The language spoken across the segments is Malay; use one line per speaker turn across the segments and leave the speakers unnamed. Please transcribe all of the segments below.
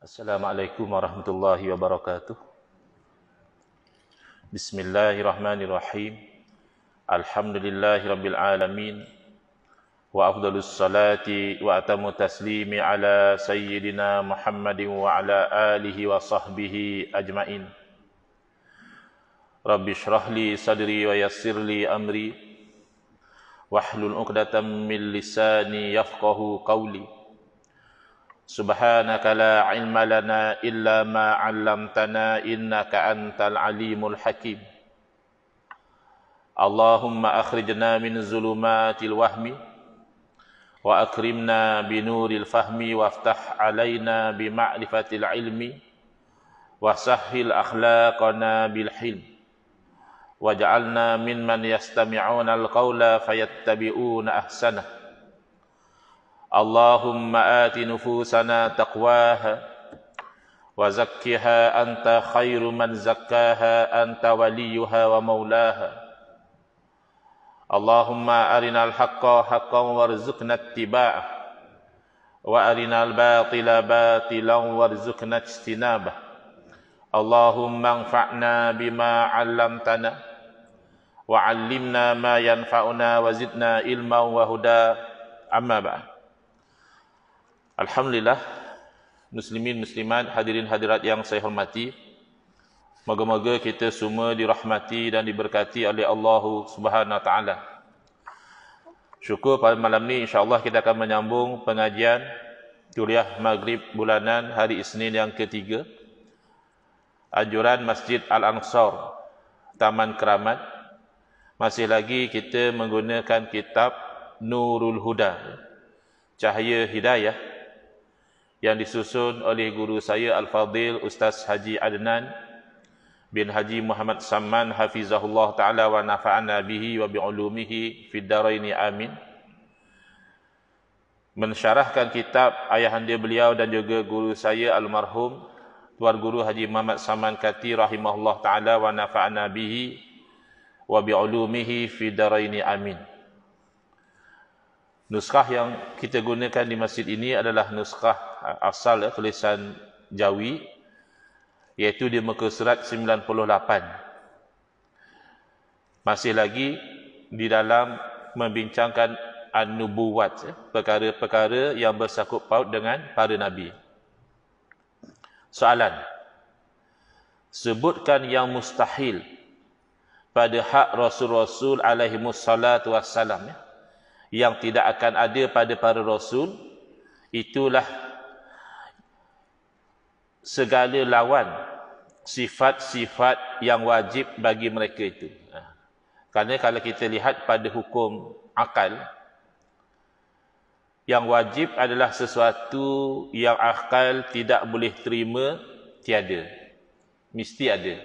Assalamualaikum warahmatullahi wabarakatuh. Bismillahirrahmanirrahim. Alhamdulillahi rabbil alamin. Wa afdalus salati wa atamu taslimi ala sayyidina Muhammadin wa ala alihi wa sahbihi ajmain. Rabbi shrah li sadri wa yassir li amri wahlul 'uqdatam min lisani yafqahu qawli. Subhanaka la ilma lana illa ma 'allamtana innaka antal alimul hakim. Allahumma akhrijna min zulumatil wahmi wa akrimna binuril fahmi waftah alaina bima'rifatil ilmi wa sahhil akhlaqana bil hilm waj'alna mimman yastami'una al-qawla fayattabi'una ahsanah. Allahumma ati nufusana taqwaha wa zakkiha anta khairu man zakkaha anta waliyuha wa maulaha. Allahumma arinal haqqa haqqan warzuqna ittiba'ah wa arinal batila batilan warzuqna ijtinabah. Allahumma anfa'na bima 'allamtana wa 'allimna ma yanfa'una wa zidna ilman wa huda. Amma ba'd. Alhamdulillah, muslimin muslimat, hadirin hadirat yang saya hormati. Moga-moga kita semua dirahmati dan diberkati oleh Allah Subhanahu wa taala. Syukur pada malam ni insya-Allah kita akan menyambung pengajian kuliah Maghrib bulanan hari Isnin yang ketiga. Anjuran Masjid Al-Ansar, Taman Keramat. Masih lagi kita menggunakan kitab Nurul Huda, Cahaya Hidayah, yang disusun oleh guru saya Al-Fadhil Ustaz Haji Adnan bin Haji Muhammad Samman hafizahullah ta'ala wa nafa'ana bihi wa bi'ulumihi fid daraini amin. Mensyarahkan kitab ayahanda beliau dan juga guru saya almarhum Tuan Guru Haji Muhammad Samman Kati rahimahullah ta'ala wa nafa'ana bihi wa bi'ulumihi fid daraini amin. Nuskah yang kita gunakan di masjid ini adalah nuskah asal tulisan Jawi, iaitu di muka surat 98. Masih lagi di dalam membincangkan an-nubuwat, perkara-perkara yang bersangkut paut dengan para nabi. Soalan: sebutkan yang mustahil pada hak Rasul-Rasul alaihimussalatu wassalam, yang tidak akan ada pada para Rasul. Itulah segala lawan sifat-sifat yang wajib bagi mereka itu. Kerana kalau kita lihat pada hukum akal, yang wajib adalah sesuatu yang akal tidak boleh terima, tiada. Mesti ada.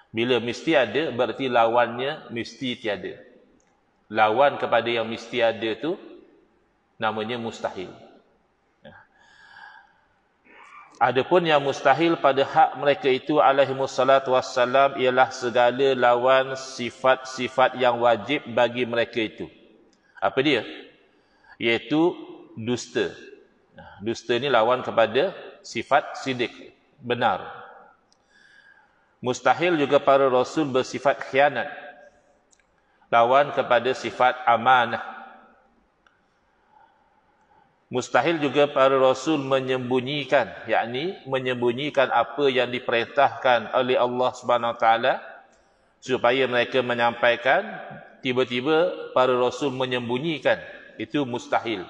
Bila mesti ada, berarti lawannya mesti tiada. Lawan kepada yang mesti ada tu namanya mustahil. Adapun yang mustahil pada hak mereka itu alaihimussalatu wassalam ialah segala lawan sifat-sifat yang wajib bagi mereka itu. Apa dia? Iaitu dusta. Dusta ni lawan kepada sifat sidik, benar. Mustahil juga para rasul bersifat khianat, lawan kepada sifat amanah. Mustahil juga para rasul menyembunyikan, yakni menyembunyikan apa yang diperintahkan oleh Allah Subhanahu Wa Taala supaya mereka menyampaikan, tiba-tiba para rasul menyembunyikan. Itu mustahil,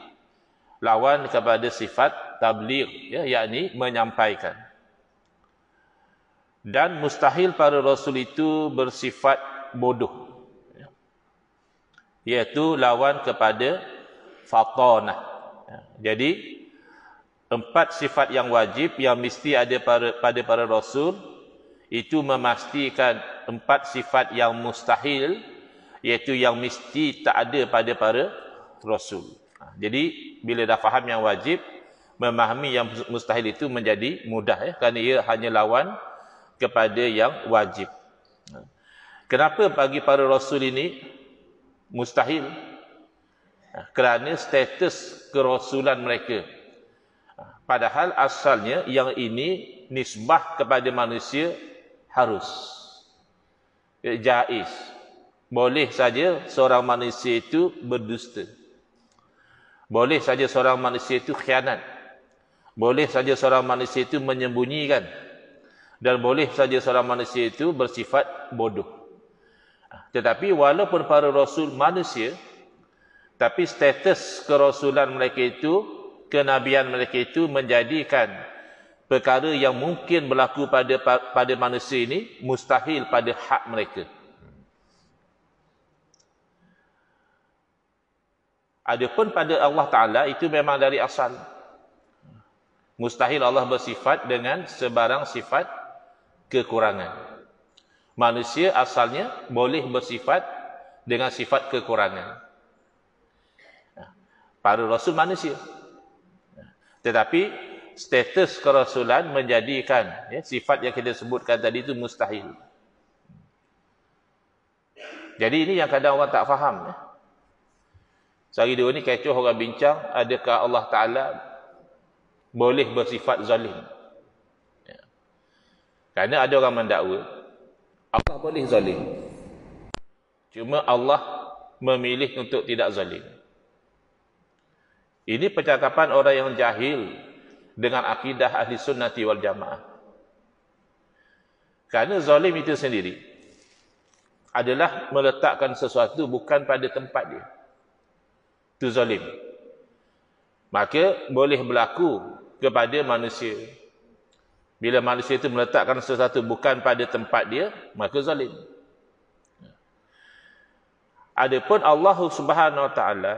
lawan kepada sifat tabligh, yakni menyampaikan. Dan mustahil para rasul itu bersifat bodoh, iaitu lawan kepada fatanah. Jadi 4 sifat yang wajib yang mesti ada pada para rasul itu memastikan 4 sifat yang mustahil, iaitu yang mesti tak ada pada para rasul. Jadi bila dah faham yang wajib, memahami yang mustahil itu menjadi mudah, kerana ia hanya lawan kepada yang wajib. Kenapa bagi para rasul ini mustahil? Kerana status kerasulan mereka. Padahal asalnya yang ini nisbah kepada manusia harus. Jaiz. Boleh saja seorang manusia itu berdusta. Boleh saja seorang manusia itu khianat. Boleh saja seorang manusia itu menyembunyikan. Dan boleh saja seorang manusia itu bersifat bodoh. Tetapi walaupun para rasul manusia, tapi status kerasulan mereka itu, kenabian mereka itu menjadikan perkara yang mungkin berlaku pada manusia ini mustahil pada hak mereka. Adapun pada Allah Ta'ala itu memang dari asal. Mustahil Allah bersifat dengan sebarang sifat kekurangan. Manusia asalnya boleh bersifat dengan sifat kekurangan. Para rasul manusia. Tetapi status kerasulan menjadikan sifat yang kita sebutkan tadi itu mustahil. Jadi ini yang kadang orang tak faham. Sehari dua ni kecoh orang bincang, adakah Allah Ta'ala boleh bersifat zalim? Kerana ada orang mendakwa Allah boleh zalim. Cuma Allah memilih untuk tidak zalim. Ini percakapan orang yang jahil dengan akidah ahli sunnati wal jamaah. Kerana zalim itu sendiri adalah meletakkan sesuatu bukan pada tempat dia. Itu zalim. Maka boleh berlaku kepada manusia. Bila manusia itu meletakkan sesuatu bukan pada tempat dia, maka zalim. Adapun Allah Subhanahu Wa Taala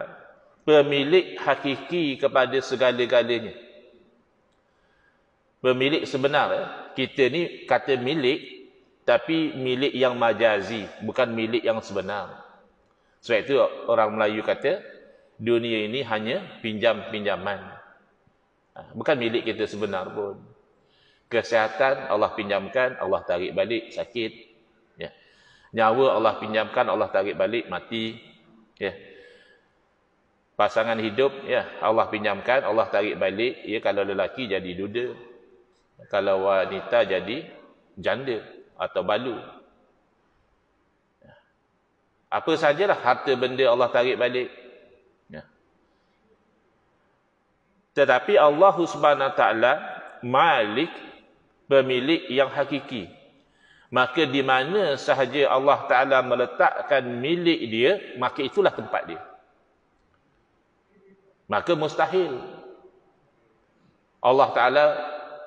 pemilik hakiki kepada segala-galanya. Pemilik sebenar. Kita ni kata milik, tapi milik yang majazi, bukan milik yang sebenar. Sebab itu orang Melayu kata, dunia ini hanya pinjam-pinjaman. Bukan milik kita sebenar pun. Kesihatan Allah pinjamkan, Allah tarik balik, sakit. Ya. Nyawa Allah pinjamkan, Allah tarik balik, mati. Ya. Pasangan hidup, ya, Allah pinjamkan, Allah tarik balik. Ya, kalau lelaki jadi duda, kalau wanita jadi janda atau balu. Apa sajalah harta benda Allah tarik balik. Ya. Tetapi Allah Subhanahu Wa Taala Malik, pemilik yang hakiki. Maka di mana sahaja Allah Ta'ala meletakkan milik dia, maka itulah tempat dia. Maka mustahil Allah Ta'ala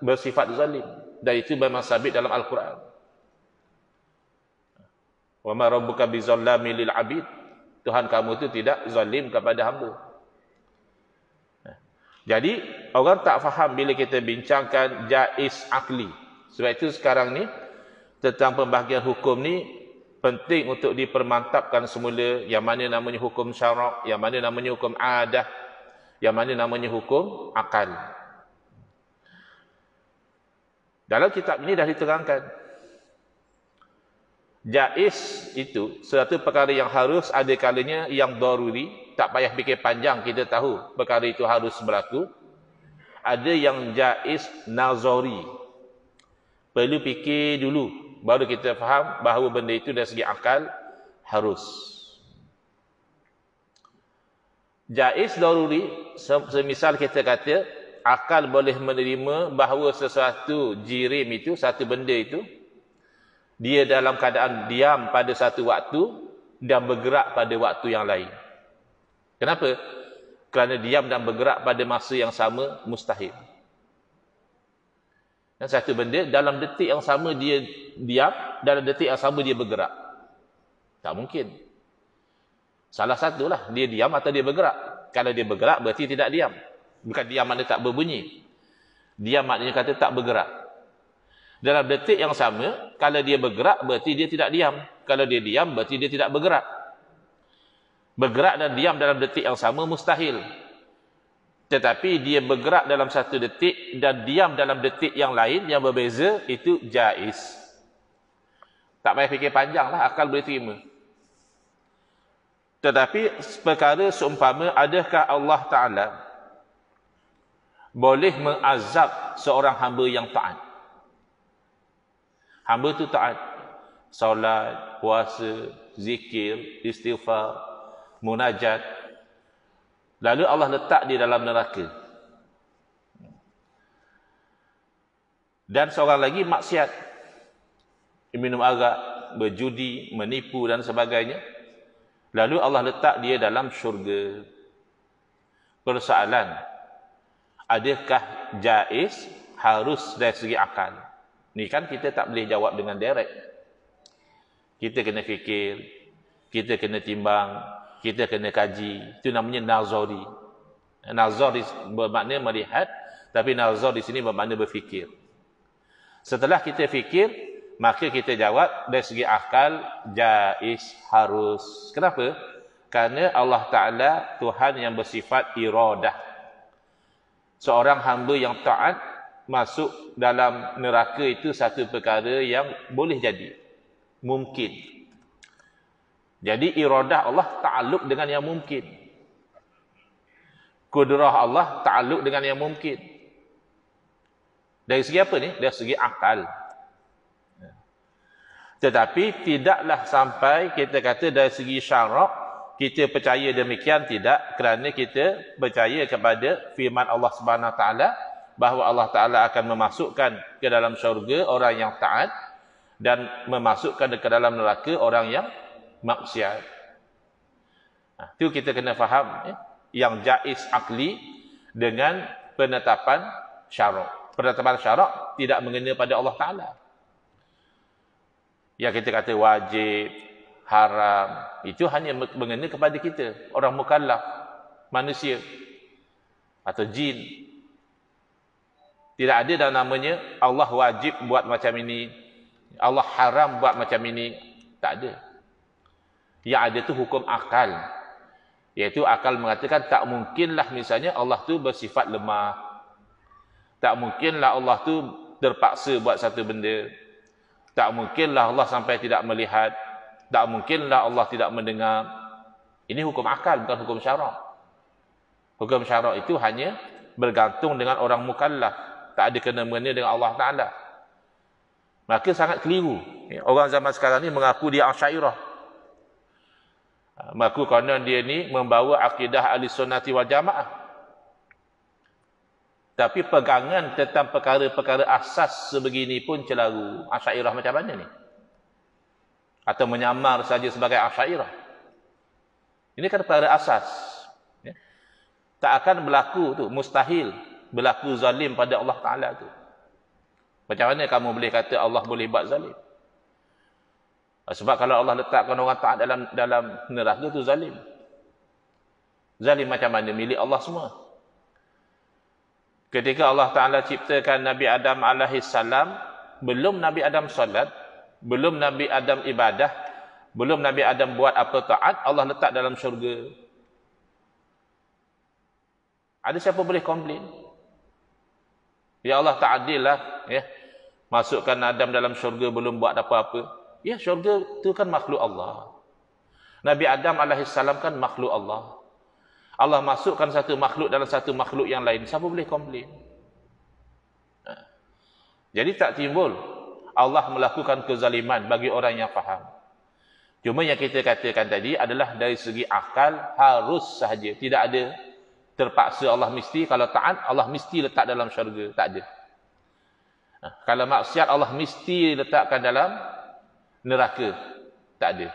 bersifat zalim. Dan itu memang sabit dalam Al-Quran. Wa ma rabbuka bizallami lil abid. Tuhan kamu itu tidak zalim kepada hamba. Jadi orang tak faham bila kita bincangkan jaiz akli. Sebab itu sekarang ni tentang pembahagian hukum ni penting untuk dipermantapkan semula, yang mana namanya hukum syarak, yang mana namanya hukum adah, yang mana namanya hukum akal. Dalam kitab ini dah diterangkan. Jaiz itu suatu perkara yang harus, ada kalanya yang daruri, tak payah fikir panjang kita tahu perkara itu harus berlaku. Ada yang jaiz nazari. Perlu fikir dulu baru kita faham bahawa benda itu dari segi akal harus. Jaiz daruri, semisal kita kata akal boleh menerima bahawa sesuatu jirim itu, satu benda itu, dia dalam keadaan diam pada satu waktu dan bergerak pada waktu yang lain. Kenapa? Kerana diam dan bergerak pada masa yang sama mustahil. Dan satu benda dalam detik yang sama dia diam, dalam detik yang sama dia bergerak. Tak mungkin. Salah satulah, dia diam atau dia bergerak. Kalau dia bergerak berarti tidak diam. Bukan diam maknanya tak berbunyi. Diam maknanya kata tak bergerak. Dalam detik yang sama, kalau dia bergerak berarti dia tidak diam. Kalau dia diam berarti dia tidak bergerak. Bergerak dan diam dalam detik yang sama mustahil. Tetapi dia bergerak dalam satu detik dan diam dalam detik yang lain yang berbeza, itu jaiz. Tak payah fikir panjang lah, akal boleh terima. Tetapi perkara seumpama adakah Allah Ta'ala boleh mengazab seorang hamba yang taat. Hamba tu taat, solat, puasa, zikir, istighfar, munajat, lalu Allah letak dia dalam neraka. Dan seorang lagi maksiat, minum arak, berjudi, menipu dan sebagainya, lalu Allah letak dia dalam syurga. Persoalan, adakah jaiz harus dari segi akal? Ni kan kita tak boleh jawab dengan direct. Kita kena fikir, kita kena timbang, kita kena kaji. Itu namanya nazari. Nazar bermakna melihat, tapi nazar di sini bermakna berfikir. Setelah kita fikir, maka kita jawab dari segi akal, jaiz, harus. Kenapa? Kerana Allah Ta'ala Tuhan yang bersifat iradah. Seorang hamba yang taat masuk dalam neraka itu satu perkara yang boleh jadi. Mungkin. Jadi iradah Allah ta'alluq dengan yang mungkin. Kudrah Allah ta'alluq dengan yang mungkin. Dari segi apa ni? Dari segi akal. Tetapi tidaklah sampai kita kata dari segi syarak kita percaya demikian, tidak, kerana kita percaya kepada firman Allah Subhanahu Wa Taala bahawa Allah Taala akan memasukkan ke dalam syurga orang yang taat dan memasukkan ke dalam neraka orang yang maksiat. Itu kita kena faham yang jaiz akli dengan penetapan syarak. Penetapan syarak tidak mengena pada Allah Ta'ala. Yang kita kata wajib, haram, itu hanya mengena kepada kita, orang mukallaf, manusia atau jin. Tidak ada dalam namanya Allah wajib buat macam ini, Allah haram buat macam ini. Tak ada. Yang ada tu hukum akal. Iaitu akal mengatakan tak mungkinlah misalnya Allah tu bersifat lemah. Tak mungkinlah Allah tu terpaksa buat satu benda. Tak mungkinlah Allah sampai tidak melihat. Tak mungkinlah Allah tidak mendengar. Ini hukum akal, bukan hukum syarak. Hukum syarak itu hanya bergantung dengan orang mukallaf. Tak ada kena-mengena dengan Allah Ta'ala. Maka sangat keliru. Orang zaman sekarang ni mengaku dia Asy'ariyah. Mengaku kerana dia ni membawa akidah ahli sunnati wal jamaah. Tapi pegangan tentang perkara-perkara asas sebegini pun celaru. Asy'ariyah macam mana ni? Atau menyamar saja sebagai Asy'ariyah. Ini kan perkara asas. Tak akan berlaku tu, mustahil berlaku zalim pada Allah Ta'ala tu. Macam mana kamu boleh kata Allah boleh buat zalim? Sebab kalau Allah letakkan orang taat dalam neraka tu zalim. Zalim macam mana? Milik Allah semua. Ketika Allah Ta'ala ciptakan Nabi Adam alaihissalam, belum Nabi Adam solat, belum Nabi Adam ibadah, belum Nabi Adam buat apa taat, Allah letak dalam syurga. Ada siapa boleh komplain? Ya Allah tak adil lah, ya. Masukkan Adam dalam syurga belum buat apa-apa. Ya, syurga itu kan makhluk Allah. Nabi Adam alaihissalam kan makhluk Allah. Allah masukkan satu makhluk dalam satu makhluk yang lain. Siapa boleh komplain? Jadi tak timbul Allah melakukan kezaliman bagi orang yang faham. Cuma yang kita katakan tadi adalah dari segi akal harus sahaja. Tidak ada terpaksa Allah mesti. Kalau taat Allah mesti letak dalam syurga. Tak ada. Kalau maksiat Allah mesti letakkan dalam neraka. Tak ada.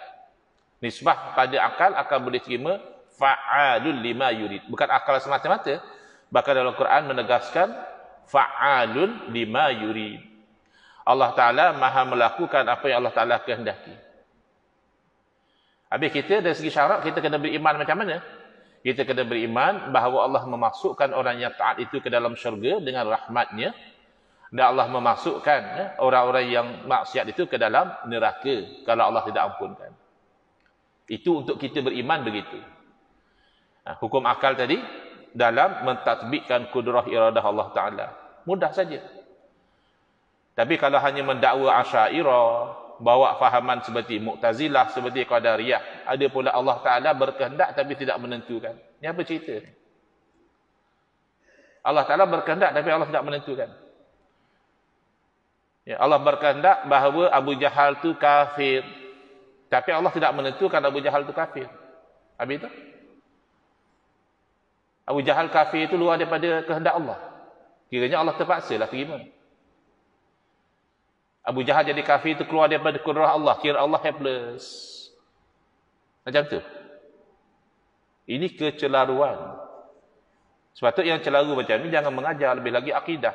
Nisbah pada akal akan boleh terima fa'alul lima yurid. Bukan akal semata-mata. Bahkan dalam Quran menegaskan fa'alul lima yurid. Allah Ta'ala maha melakukan apa yang Allah Ta'ala kehendaki. Habis kita dari segi syarak kita kena beriman macam mana? Kita kena beriman bahawa Allah memasukkan orang yang taat itu ke dalam syurga dengan rahmatnya. Dan Allah memasukkan orang-orang yang maksiat itu ke dalam neraka kalau Allah tidak ampunkan. Itu untuk kita beriman begitu. Hukum akal tadi dalam mentatbikkan kudrah iradah Allah Ta'ala. Mudah saja. Tapi kalau hanya mendakwa Asy'ariyah, bawa fahaman seperti Mu'tazilah, seperti Qadariyah, ada pula Allah Ta'ala berkehendak tapi tidak menentukan. Ini apa cerita? Allah Ta'ala berkehendak tapi Allah tidak menentukan. Ya, Allah berkehendak bahawa Abu Jahal tu kafir. Tapi Allah tidak menentukan Abu Jahal tu kafir. Habis itu? Abu Jahal kafir itu luar daripada kehendak Allah. Kiranya Allah terpaksa lah terima. Abu Jahal jadi kafir itu keluar daripada kudrah Allah. Kira Allah helpless. Macam tu. Ini kecelaruan. Sepatutnya yang celaru macam ni jangan mengajar, lebih lagi akidah.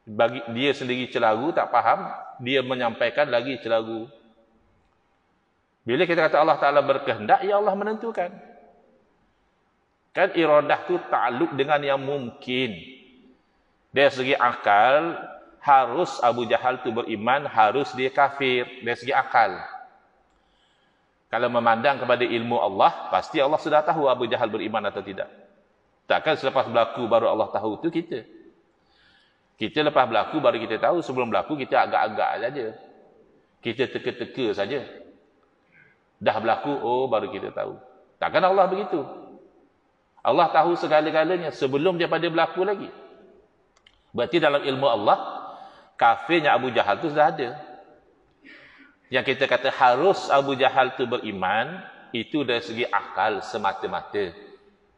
Bagi dia sendiri celaru, tak faham, dia menyampaikan lagi celaru. Bila kita kata Allah Ta'ala berkehendak, ya Allah menentukan. Kan iradah tu takluk dengan yang mungkin. Dari segi akal, harus Abu Jahal tu beriman, harus dia kafir. Dari segi akal. Kalau memandang kepada ilmu Allah, pasti Allah sudah tahu Abu Jahal beriman atau tidak. Takkan selepas berlaku baru Allah tahu, itu kita. Kita lepas berlaku baru kita tahu, sebelum berlaku kita agak-agak saja. Kita teka-teka saja. Dah berlaku, oh baru kita tahu. Takkan Allah begitu. Allah tahu segala-galanya sebelum daripada berlaku lagi. Berarti dalam ilmu Allah, kafirnya Abu Jahal itu sudah ada. Yang kita kata harus Abu Jahal itu beriman, itu dari segi akal semata-mata.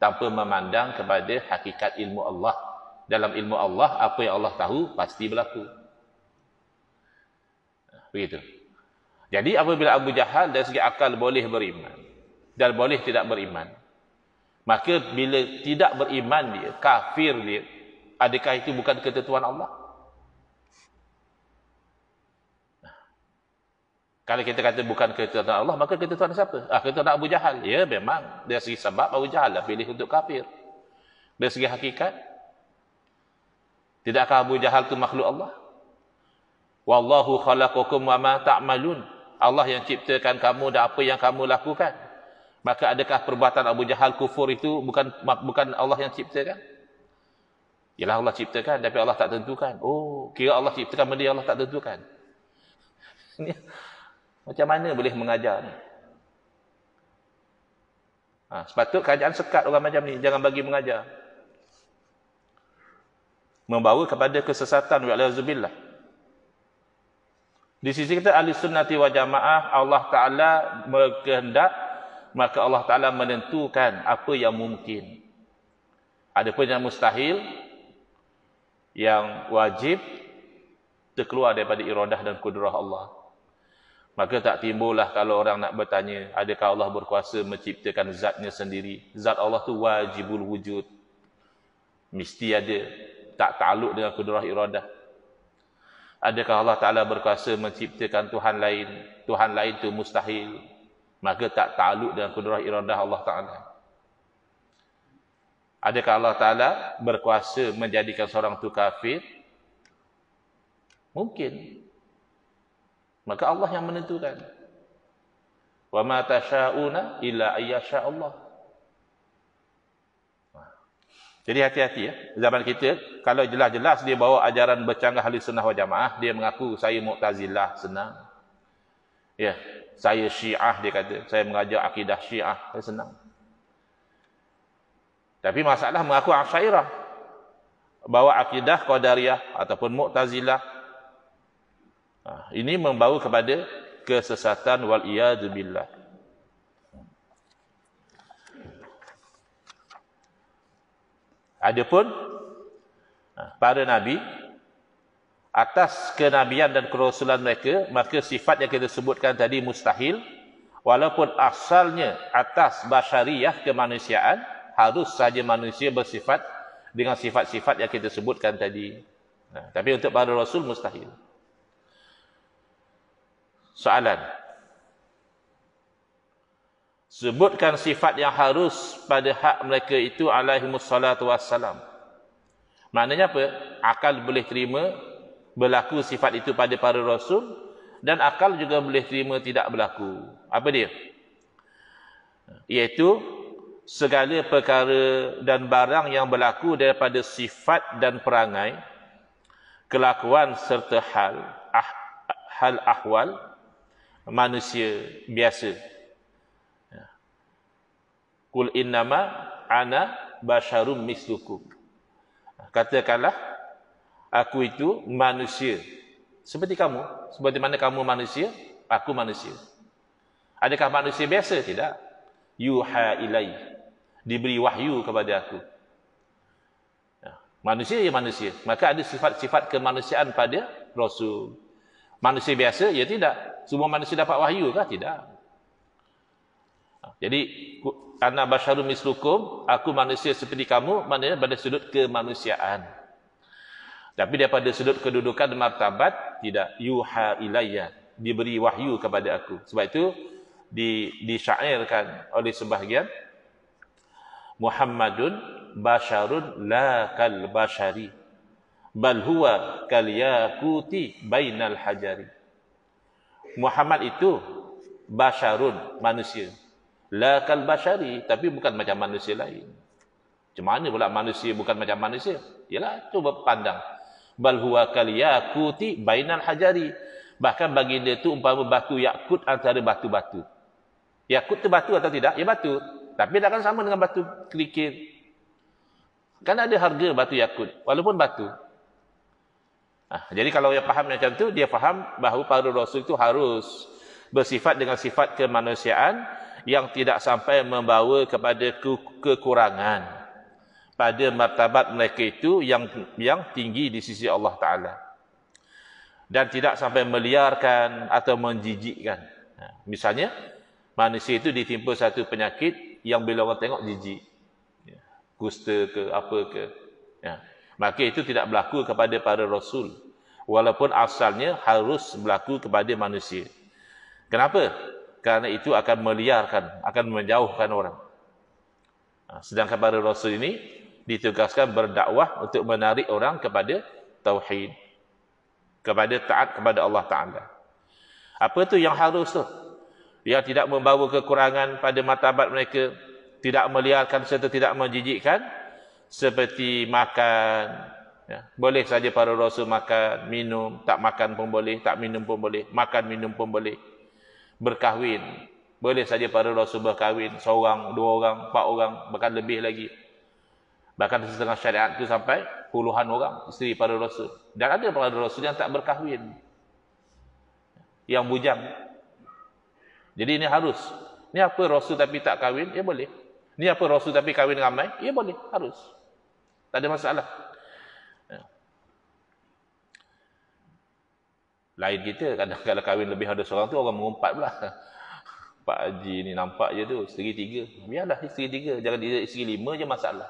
Tanpa memandang kepada hakikat ilmu Allah. Dalam ilmu Allah, apa yang Allah tahu, pasti berlaku. Begitu. Jadi apabila Abu Jahal dari segi akal boleh beriman, dan boleh tidak beriman, maka bila tidak beriman dia, kafir dia, adakah itu bukan ketentuan Allah? Kalau kita kata bukan ketentuan Allah, maka ketentuan siapa? Ketentuan Abu Jahal. Ya, memang. Dari segi sebab, Abu Jahal lah pilih untuk kafir. Dari segi hakikat, tidakkah Abu Jahal itu makhluk Allah? Wallahu khalaqakum wa ma ta'malun. Allah yang ciptakan kamu dan apa yang kamu lakukan. Maka adakah perbuatan Abu Jahal kufur itu bukan Allah yang ciptakan? Yalah Allah ciptakan, tapi Allah tak tentukan. Oh, kira Allah ciptakan benda Allah tak tentukan. Macam mana boleh mengajar ni? Sepatut kerajaan sekat orang macam ni. Jangan bagi mengajar. Membawa kepada kesesatan. Wa'alaikumsalam. Di sisi kita, ahli sunnati wa jamaah, Allah Ta'ala berkehendak, maka Allah Ta'ala menentukan apa yang mungkin. Adapun yang mustahil, yang wajib, terkeluar daripada iradah dan kudrah Allah. Maka tak timbullah kalau orang nak bertanya, adakah Allah berkuasa menciptakan zatnya sendiri? Zat Allah tu wajibul wujud. Mesti ada. Tak takluk dengan kudrah iradah. Adakah Allah Ta'ala berkuasa menciptakan Tuhan lain? Tuhan lain tu mustahil. Maka tak takluk dengan kudrah iradah Allah Ta'ala. Adakah Allah Ta'ala berkuasa menjadikan seorang tu kafir? Mungkin. Maka Allah yang menentukan. Wa ma tasha'una illa ayyasha Allah. Jadi hati-hati ya. Zaman kita, kalau jelas-jelas dia bawa ajaran bercanggah ahli sunnah wal jamaah, dia mengaku saya Mu'tazilah, senang. Ya, saya Syiah, dia kata. Saya mengajar akidah Syiah, saya senang. Tapi masalah mengaku Asy'ariyah. Bawa akidah Qadariyah ataupun Mu'tazilah. Ini membawa kepada kesesatan wal iyad billah. Adapun para nabi, atas kenabian dan kerasulan mereka, maka sifat yang kita sebutkan tadi mustahil, walaupun asalnya atas basyariyah kemanusiaan, harus saja manusia bersifat dengan sifat-sifat yang kita sebutkan tadi. Tapi untuk para rasul mustahil. Soalan. Sebutkan sifat yang harus pada hak mereka itu alaihimus salatu wassalam. Maknanya apa? Akal boleh terima berlaku sifat itu pada para rasul, dan akal juga boleh terima tidak berlaku. Apa dia? Iaitu segala perkara dan barang yang berlaku daripada sifat dan perangai, kelakuan serta hal ahwal manusia biasa. Qul innama ana basyarum mislukum. Katakanlah, aku itu manusia seperti kamu, seperti mana kamu manusia, aku manusia. Adakah manusia biasa? Tidak. Yuha ilai, diberi wahyu kepada aku. Manusia ya manusia, maka ada sifat-sifat kemanusiaan pada Rasul. Manusia biasa? Ya tidak. Semua manusia dapat wahyu kah? Tidak. Jadi, ana basyarum mislukum, aku manusia seperti kamu, maknanya pada sudut kemanusiaan. Tapi daripada sudut kedudukan dan martabat, tidak. Yuha ilayya, diberi wahyu kepada aku. Sebab itu, disyairkan oleh sebahagian, Muhammadun basyarun la kal basyari, bal huwa kal yaquti bainal hajari. Muhammad itu basyarun, manusia. La kal basyari, tapi bukan macam manusia lain. Macam mana pula manusia bukan macam manusia? Yalah, cuba pandang. Bal huwa kal yaquti bainal hajari. Bahkan bagi dia tu umpama batu yakut antara batu-batu. Yakut tu batu atau tidak? Ya batu. Tapi takkan sama dengan batu kerikil. Kan ada harga batu yakut, walaupun batu. Jadi kalau dia faham macam tu, dia faham bahawa para Rasul itu harus bersifat dengan sifat kemanusiaan yang tidak sampai membawa kepada kekurangan pada martabat mereka itu yang tinggi di sisi Allah Ta'ala. Dan tidak sampai meliarkan atau menjijikkan. Misalnya, manusia itu ditimpa satu penyakit yang bila orang tengok jijik. Kusta ke, apa ke. Maka itu tidak berlaku kepada para Rasul. Walaupun asalnya harus berlaku kepada manusia. Kenapa? Kerana itu akan meliarkan, akan menjauhkan orang. Sedangkan para Rasul ini ditugaskan berdakwah untuk menarik orang kepada tauhid. Kepada taat kepada Allah Ta'ala. Apa tu yang harus tu? Yang tidak membawa kekurangan pada martabat mereka, tidak meliarkan serta tidak menjijikkan, seperti makan. Boleh saja para Rasul makan, minum, tak makan pun boleh, tak minum pun boleh, makan, minum pun boleh. Berkahwin, boleh saja para Rasul berkahwin, seorang, dua orang, 4 orang, bahkan lebih lagi. Bahkan setengah syariat itu sampai puluhan orang isteri para Rasul. Dan ada para Rasul yang tak berkahwin, yang bujang. Jadi ini harus. Ini apa Rasul tapi tak kahwin? Ya boleh. Ini apa Rasul tapi kahwin ramai? Ya boleh, harus. Tak ada masalah. Lain kita, kadang-kadang kahwin lebih ada seorang tu, orang mengumpat pula. Pak Haji ni nampak je tu, isteri 3. Biarlah isteri 3, jangan dia isteri 5 je masalah.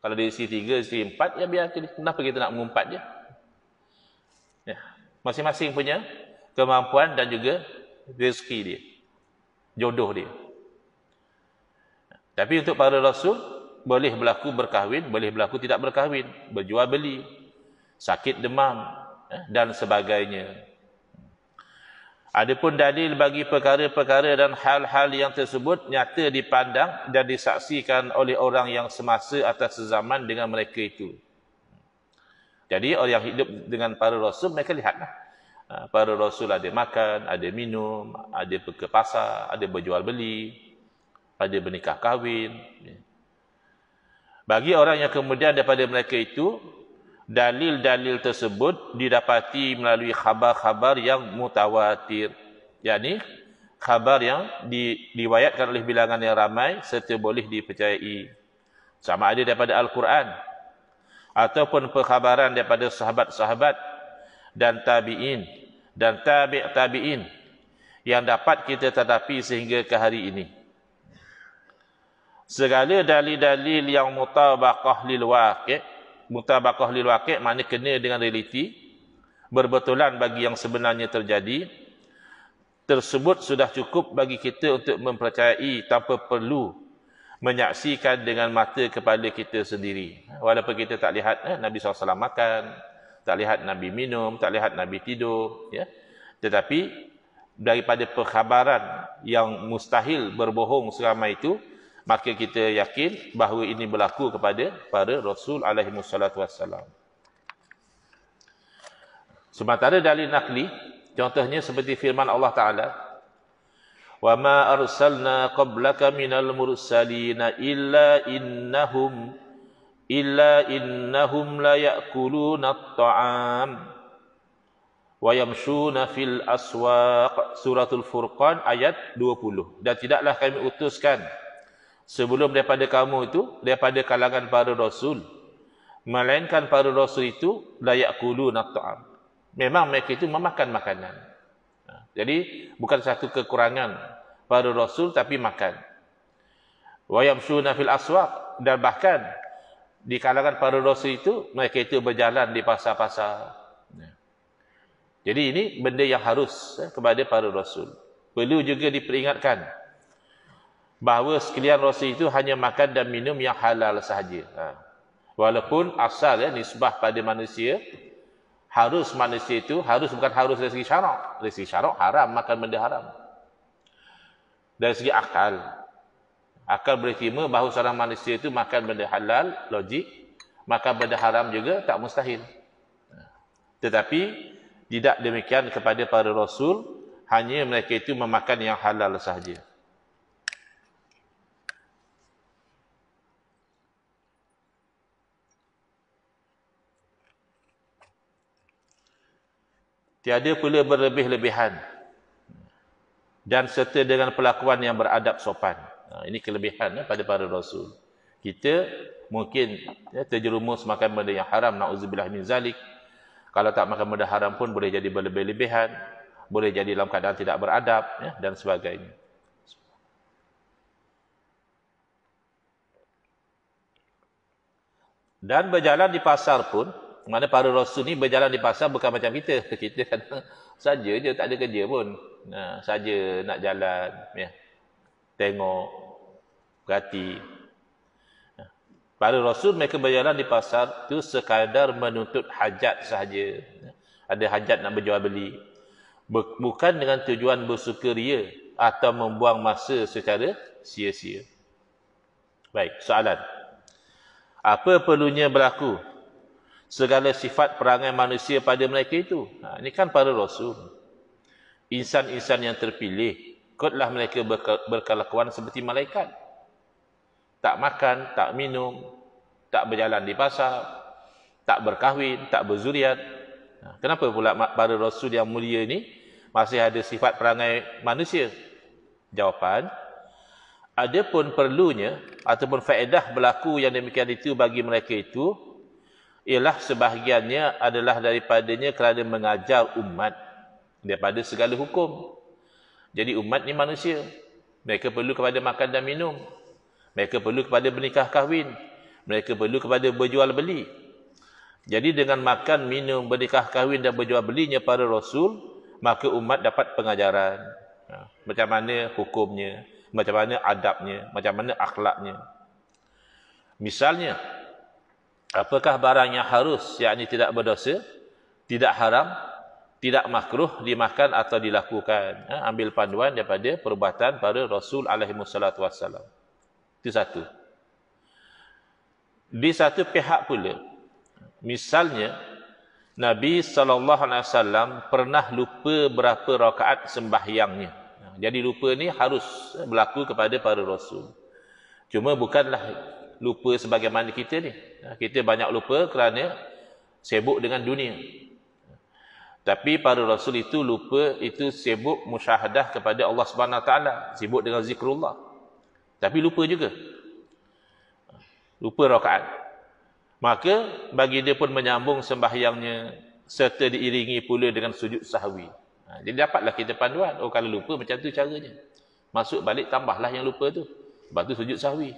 Kalau dia isteri 3, isteri 4, ya biar. Kenapa kita nak mengumpat je? Masing-masing punya kemampuan dan juga rezeki dia, jodoh dia. Tapi untuk para Rasul, boleh berlaku berkahwin, boleh berlaku tidak berkahwin, berjual beli, sakit demam, dan sebagainya. Adapun dalil bagi perkara-perkara dan hal-hal yang tersebut nyata dipandang dan disaksikan oleh orang yang semasa atau sezaman dengan mereka itu. Jadi orang yang hidup dengan para Rasul, mereka lihatlah. Para Rasul ada makan, ada minum, ada pergi ke pasar, ada berjual beli, ada bernikah kahwin. Bagi orang yang kemudian daripada mereka itu, dalil-dalil tersebut didapati melalui khabar-khabar yang mutawatir. yakni khabar yang diriwayatkan oleh bilangan yang ramai serta boleh dipercayai. Sama ada daripada Al-Quran ataupun perkhabaran daripada sahabat-sahabat dan tabi'in dan tabi'in yang dapat kita tetapi sehingga ke hari ini. Segala dalil-dalil yang mutabaqah lil waqi', mutabaqah lil waqi' maknanya kena dengan realiti, berbetulan bagi yang sebenarnya terjadi, tersebut sudah cukup bagi kita untuk mempercayai tanpa perlu menyaksikan dengan mata kepala kita sendiri. Walaupun kita tak lihat Nabi SAW makan, tak lihat Nabi minum, tak lihat Nabi tidur, ya. Tetapi daripada perkhabaran yang mustahil berbohong seramai itu, maka kita yakin bahawa ini berlaku kepada para Rasul alaihi wassalatu wassalam. Sementara dalil nakli, contohnya seperti firman Allah Ta'ala, Wa ma arsalna qablaka minal mursalina illa innahum la ya'kuluna at-ta'am wa yamshuna fil aswaq. Suratul Furqan ayat 20. Dan tidaklah kami utuskan sebelum daripada kamu itu, daripada kalangan para rasul, melainkan para rasul itu la ya'kuluna at-ta'am, memang mereka itu memakan makanan. Jadi bukan satu kekurangan para rasul, tapi makan. Wa yamshuna fil aswaq, dan bahkan di kalangan para rasul itu mereka itu berjalan di pasar-pasar. Jadi ini benda yang harus kepada para rasul. Perlu juga diperingatkan bahawa sekalian rasul itu hanya makan dan minum yang halal sahaja. Walaupun asal nisbah pada manusia, harus manusia itu bukan harus dari segi syarak. Dari segi syarak haram makan benda haram. Dari segi akal boleh terima bahawa seorang manusia itu makan benda halal, logik. Makan benda haram juga tak mustahil. Tetapi tidak demikian kepada para rasul, hanya mereka itu memakan yang halal sahaja. Tiada pula berlebih-lebihan dan serta dengan perlakuan yang beradab sopan. Ini kelebihan pada para rasul. Kita mungkin terjerumus makan benda yang haram, na'udzubillah min zalik. Kalau tak makan benda haram pun boleh jadi berlebih-lebihan, boleh jadi dalam keadaan tidak beradab, dan sebagainya. Dan berjalan di pasar pun, mana para rasul ni berjalan di pasar bukan macam kita. Kita kadang saja je, tak ada kerja pun. Saja nak jalan, tengok, perhati. Para rasul mereka berjalan di pasar tu sekadar menuntut hajat sahaja. Ada hajat nak berjual beli. Bukan dengan tujuan bersukaria atau membuang masa secara sia-sia. Baik, soalan. Apa perlunya berlaku segala sifat perangai manusia pada mereka itu? Ini kan para rasul. Insan-insan yang terpilih. Kotlah mereka berkelakuan seperti malaikat. Tak makan, tak minum, tak berjalan di pasar, tak berkahwin, tak berzuriat. Kenapa pula para rasul yang mulia ini masih ada sifat perangai manusia? Jawapan, ada pun perlunya ataupun faedah berlaku yang demikian itu bagi mereka itu, ialah sebahagiannya adalah daripadanya kerana mengajar umat daripada segala hukum. Jadi umat ni manusia. Mereka perlu kepada makan dan minum. Mereka perlu kepada bernikah kahwin. Mereka perlu kepada berjual beli. Jadi dengan makan, minum, bernikah kahwin dan berjual belinya para rasul, maka umat dapat pengajaran. Macam mana hukumnya, macam mana adabnya, macam mana akhlaknya. Misalnya, apakah barang yang harus, yakni tidak berdosa, tidak haram, tidak makruh dimakan atau dilakukan. Ambil panduan daripada perbuatan para rasul alaihi wassalatu wassalam. Itu satu. Di satu pihak pula, misalnya Nabi SAW pernah lupa berapa rakaat sembahyangnya. Jadi lupa ni harus berlaku kepada para rasul. Cuma bukanlah lupa sebagaimana kita ni. Kita banyak lupa kerana sibuk dengan dunia. Tapi para rasul itu lupa, itu sibuk musyahadah kepada Allah Subhanahu Wa Taala, sibuk dengan zikrullah. Tapi lupa juga. Lupa rakaat. Maka bagi dia pun menyambung sembahyangnya serta diiringi pula dengan sujud sahwi. Jadi dapatlah kita panduan. Oh, kalau lupa macam tu caranya. Masuk balik tambahlah yang lupa tu. Lepas tu sujud sahwi.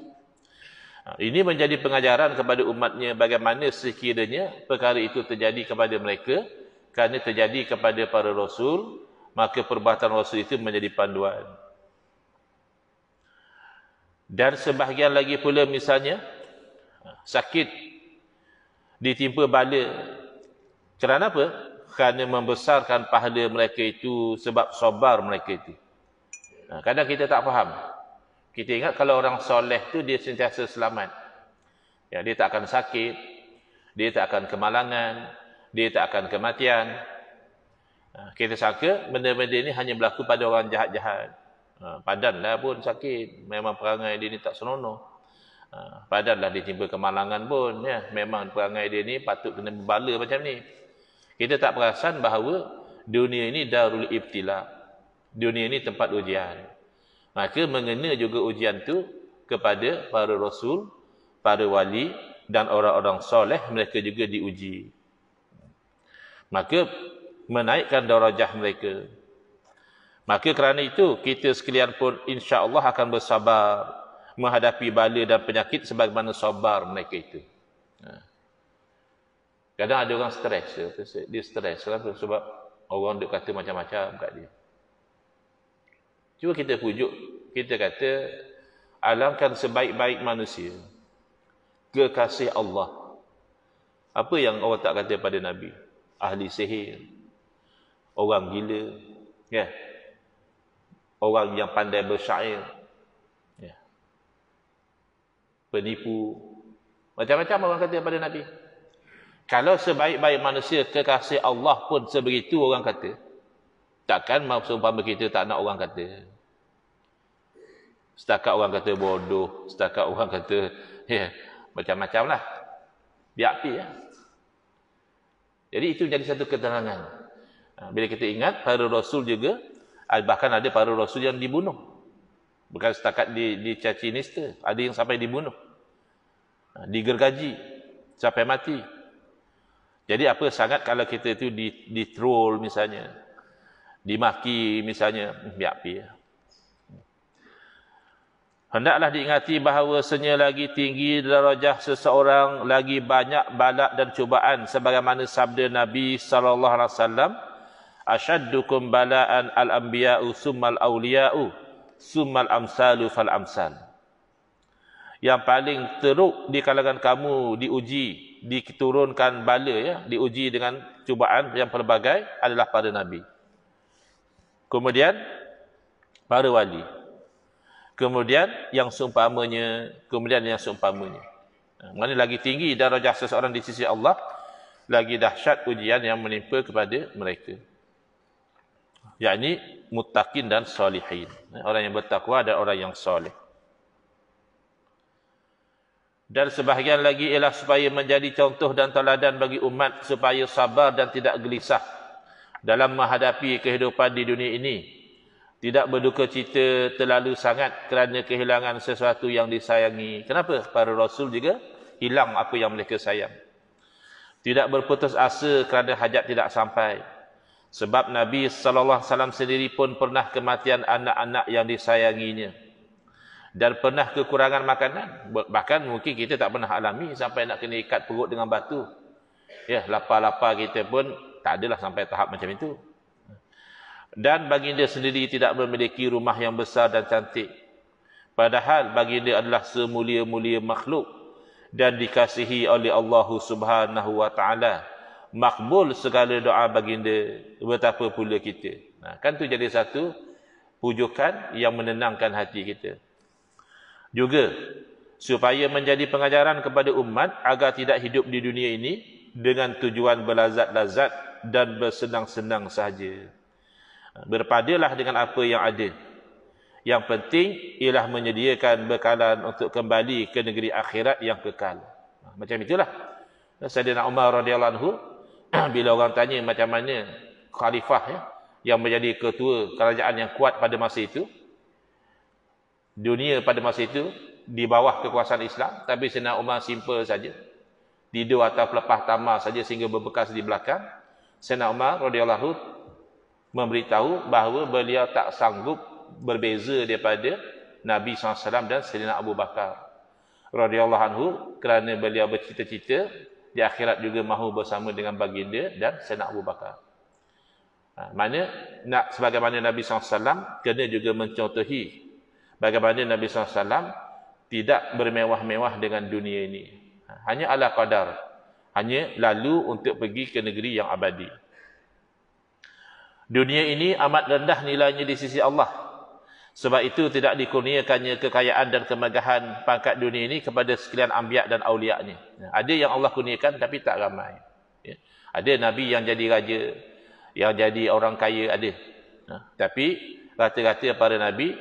Ini menjadi pengajaran kepada umatnya bagaimana sekiranya perkara itu terjadi kepada mereka. Kerana terjadi kepada para rasul, maka perbuatan rasul itu menjadi panduan. Dan sebahagian lagi pula misalnya sakit, ditimpa bala. Kerana apa? Kerana membesarkan pahala mereka itu sebab sabar mereka itu. Kadang kita tak faham. Kita ingat kalau orang soleh tu dia sentiasa selamat. Ya, dia tak akan sakit, dia tak akan kemalangan, dia tak akan kematian. Kita sangka benda-benda ini hanya berlaku pada orang jahat-jahat. Padanlah pun sakit, memang perangai dia ni tak senonoh. Padanlah dia timpa kemalangan pun, ya, memang perangai dia ni patut kena bala macam ni. Kita tak perasan bahawa dunia ini darul ibtila. Dunia ini tempat ujian. Maka mengena juga ujian tu kepada para rasul, para wali dan orang-orang soleh, mereka juga diuji. Maka menaikkan darajah mereka. Maka kerana itu kita sekalian pun insya-Allah akan bersabar menghadapi bala dan penyakit sebagaimana sabar mereka itu. Kadang ada orang stres, dia stres sebab orang duk kata macam-macam kat dia. Cuba kita pujuk, kita kata alangkan sebaik-baik manusia, kekasih Allah. Apa yang Allah tak kata pada Nabi? Ahli sihir, orang gila, ya, orang yang pandai bersyair, ya, penipu, macam-macam orang kata pada Nabi. Kalau sebaik-baik manusia, kekasih Allah pun sebegitu orang kata, takkan seumpama kita tak nak orang kata. Setakat orang kata bodoh, setakat orang kata ya, macam-macam lah, biar api ya. Jadi itu jadi satu keterangan. Bila kita ingat para rasul juga, bahkan ada para rasul yang dibunuh. Bukan setakat dicaci nista, ada yang sampai dibunuh, digergaji sampai mati. Jadi apa sangat kalau kita itu di-troll misalnya, dimaki misalnya, biar api ya. Hendaklah diingati bahawasanya lagi tinggi darajah seseorang, lagi banyak balak dan cubaan, sebagaimana sabda Nabi sallallahu alaihi wasallam, asyaddukum bala'an al-anbiya'u summal awliya'u summal amsalu fal amsal. Yang paling teruk di kalangan kamu diuji, diturunkan bala ya, diuji dengan cubaan yang pelbagai adalah para nabi. Kemudian para wali. Kemudian yang seumpamanya, kemudian yang seumpamanya. Mana lagi tinggi darajah seseorang di sisi Allah, lagi dahsyat ujian yang menimpa kepada mereka. Yakni muttaqin dan salihin. Orang yang bertakwa dan orang yang soleh. Dan sebahagian lagi ialah supaya menjadi contoh dan teladan bagi umat, supaya sabar dan tidak gelisah dalam menghadapi kehidupan di dunia ini. Tidak berduka cita terlalu sangat kerana kehilangan sesuatu yang disayangi. Kenapa? Para rasul juga hilang apa yang mereka sayang. Tidak berputus asa kerana hajat tidak sampai. Sebab Nabi SAW sendiri pun pernah kematian anak-anak yang disayanginya. Dan pernah kekurangan makanan. Bahkan mungkin kita tak pernah alami sampai nak kena ikat perut dengan batu. Ya, lapar-lapar kita pun tak adalah sampai tahap macam itu. Dan baginda sendiri tidak memiliki rumah yang besar dan cantik. Padahal baginda adalah semulia-mulia makhluk dan dikasihi oleh Allah Subhanahu wa taala. Makbul segala doa baginda, betapa pula kita. Kan tu jadi satu pujukan yang menenangkan hati kita. Juga supaya menjadi pengajaran kepada umat agar tidak hidup di dunia ini dengan tujuan berlazat-lazat dan bersenang-senang sahaja. Berpadalah dengan apa yang ada. Yang penting ialah menyediakan bekalan untuk kembali ke negeri akhirat yang kekal. Macam itulah Sayyidina Umar radhiyallahu anhu, bila orang tanya macam mana khalifah ya, yang menjadi ketua kerajaan yang kuat pada masa itu, dunia pada masa itu di bawah kekuasaan Islam, tapi Sayyidina Umar simple saja, tidur atau pelepah tamar saja sehingga berbekas di belakang. Sayyidina Umar radhiyallahu anhu memberitahu bahawa beliau tak sanggup berbeza daripada Nabi SAW dan Sayyidina Abu Bakar radhiyallahu anhu, kerana beliau bercita-cita di akhirat juga mahu bersama dengan baginda dan Sayyidina Abu Bakar. Mana nak sebagaimana Nabi SAW, kena juga mencontohi bagaimana Nabi SAW tidak bermewah-mewah dengan dunia ini. Hanya ala qadar, hanya lalu untuk pergi ke negeri yang abadi. Dunia ini amat rendah nilainya di sisi Allah. Sebab itu tidak dikurniakannya kekayaan dan kemegahan pangkat dunia ini kepada sekalian anbiya dan awliya-Nya. Ada yang Allah kurniakan tapi tak ramai. Ada Nabi yang jadi raja, yang jadi orang kaya ada. Tapi rata-rata para Nabi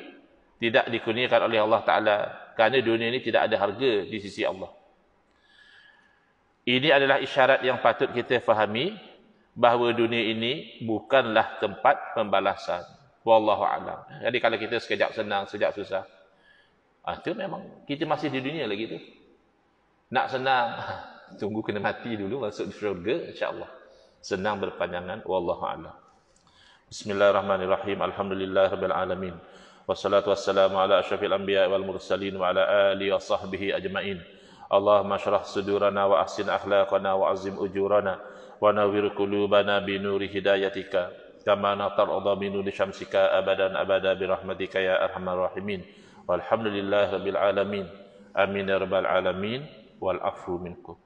tidak dikurniakan oleh Allah Ta'ala, kerana dunia ini tidak ada harga di sisi Allah. Ini adalah isyarat yang patut kita fahami, bahawa dunia ini bukanlah tempat pembalasan. Wallahu a'lam. Jadi kalau kita sekejap senang, sekejap susah, itu memang kita masih di dunia lagi tu. Nak senang, tunggu kena mati dulu masuk syurga, insya-Allah. Senang berpanjangan, wallahu a'lam. Bismillahirrahmanirrahim. Alhamdulillahirabbil alamin. Wassalatu wassalamu ala asyrafil anbiya wal mursalin wa ala alihi wa sahbihi ajmain. Allahumma shrah sudurana wa ahsin akhlaqana wa azim ujurana wa nawwir qulubana bi nuri hidayatika kama natarda bi nuri syamsika abadan abada bi rahmatika ya arhamar rahimin. Walhamdulillahirabbil alamin. Amin ya rabbal alamin. Wal afu minkum.